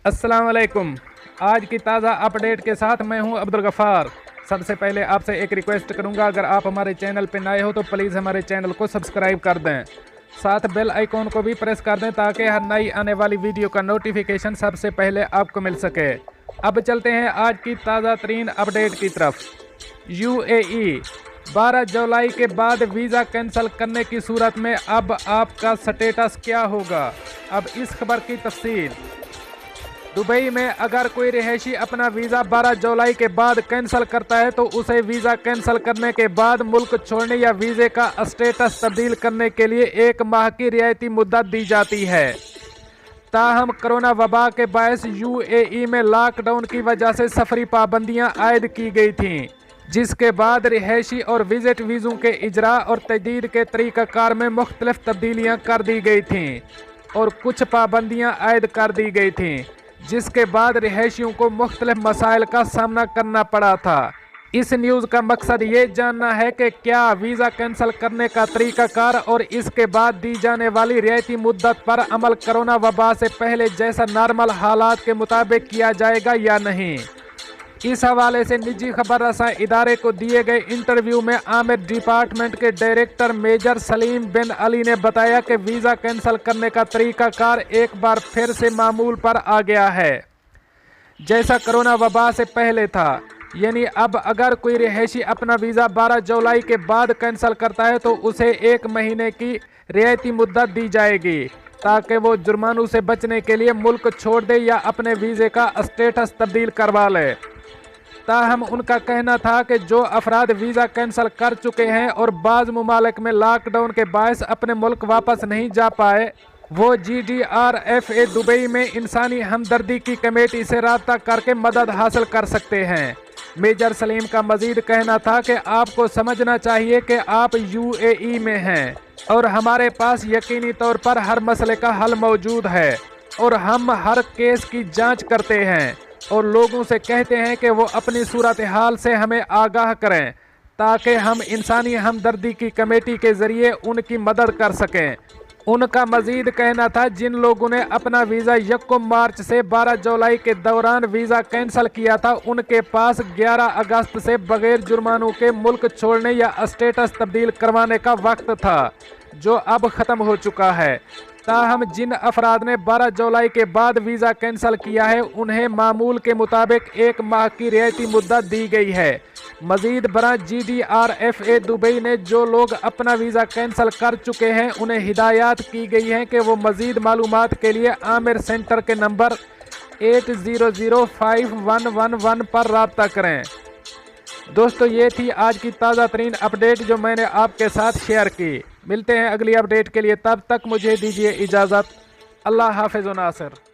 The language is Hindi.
अस्सलाम वालेकुम। आज की ताज़ा अपडेट के साथ मैं हूं अब्दुल गफ़ार। सबसे पहले आपसे एक रिक्वेस्ट करूंगा, अगर आप हमारे चैनल पर नए हो तो प्लीज़ हमारे चैनल को सब्सक्राइब कर दें, साथ बेल आइकॉन को भी प्रेस कर दें ताकि हर नई आने वाली वीडियो का नोटिफिकेशन सबसे पहले आपको मिल सके। अब चलते हैं आज की ताज़ा तरीन अपडेट की तरफ। यूएई 12 जुलाई के बाद वीज़ा कैंसिल करने की सूरत में अब आपका स्टेटस क्या होगा? अब इस खबर की तफसील। दुबई में अगर कोई रिहायशी अपना वीज़ा 12 जुलाई के बाद कैंसिल करता है तो उसे वीज़ा कैंसिल करने के बाद मुल्क छोड़ने या वीज़े का स्टेटस तब्दील करने के लिए 1 माह की रियायती मुद्दत दी जाती है। ताहम कोरोना वबा के बायस यूएई में लॉकडाउन की वजह से सफरी पाबंदियां आयद की गई थीं, जिसके बाद रिहायशी और विजिट वीज़ों के इजरा और तजदीद के तरीक़ाकार में मुख्तलिफ तब्दीलियाँ कर दी गई थीं और कुछ पाबंदियाँ आयद कर दी गई थीं, जिसके बाद रिहायशियों को मुख्तलिफ मसाइल का सामना करना पड़ा था। इस न्यूज़ का मकसद ये जानना है कि क्या वीज़ा कैंसिल करने का तरीक़ाकार और इसके बाद दी जाने वाली रियायती मुद्दत पर अमल कोरोना वबा से पहले जैसा नॉर्मल हालात के मुताबिक किया जाएगा या नहीं। इस हवाले से निजी खबर रसां इदारे को दिए गए इंटरव्यू में आमिर डिपार्टमेंट के डायरेक्टर मेजर सलीम बिन अली ने बताया कि वीज़ा कैंसिल करने का तरीक़ाकार एक बार फिर से मामूल पर आ गया है, जैसा कोरोना वबा से पहले था। यानी अब अगर कोई रिहायशी अपना वीज़ा 12 जुलाई के बाद कैंसिल करता है तो उसे 1 महीने की रियायती मुद्दत दी जाएगी ताकि वो जुर्मानों से बचने के लिए मुल्क छोड़ दे या अपने वीज़े का स्टेटस तब्दील करवा ले। ताहम उनका कहना था कि जो अफराद वीज़ा कैंसिल कर चुके हैं और बाज़ मुमालिक में लॉकडाउन के बायस अपने मुल्क वापस नहीं जा पाए, वो GDRFA दुबई में इंसानी हमदर्दी की कमेटी से रब्ता करके मदद हासिल कर सकते हैं। मेजर सलीम का मजीद कहना था कि आपको समझना चाहिए कि आप यूएई में हैं और हमारे पास यकीनी तौर पर हर मसले का हल मौजूद है और हम हर केस की जांच करते हैं और लोगों से कहते हैं कि वो अपनी सूरत हाल से हमें आगाह करें ताकि हम इंसानी हमदर्दी की कमेटी के ज़रिए उनकी मदद कर सकें। उनका मजीद कहना था जिन लोगों ने अपना वीज़ा 1 मार्च से 12 जुलाई के दौरान वीज़ा कैंसिल किया था, उनके पास 11 अगस्त से बगैर जुर्मानों के मुल्क छोड़ने या स्टेटस तब्दील करवाने का वक्त था, जो अब ख़त्म हो चुका है। ताहम जिन अफराद ने 12 जुलाई के बाद वीज़ा कैंसिल किया है उन्हें मामूल के मुताबिक 1 माह की रियायती मुद्दत दी गई है। मजीद बरा GDRFA दुबई ने जो लोग अपना वीज़ा कैंसिल कर चुके हैं उन्हें हिदायत की गई है कि वो मजीद मालूमात के लिए आमिर सेंटर के नंबर 800511 पर रब्ता करें। दोस्तों, ये थी आज की ताज़ा तरीन अपडेट जो मैंने आपके साथ शेयर की। मिलते हैं अगली अपडेट के लिए, तब तक मुझे दीजिए इजाज़त। अल्लाह हाफ़िज़ व नासिर।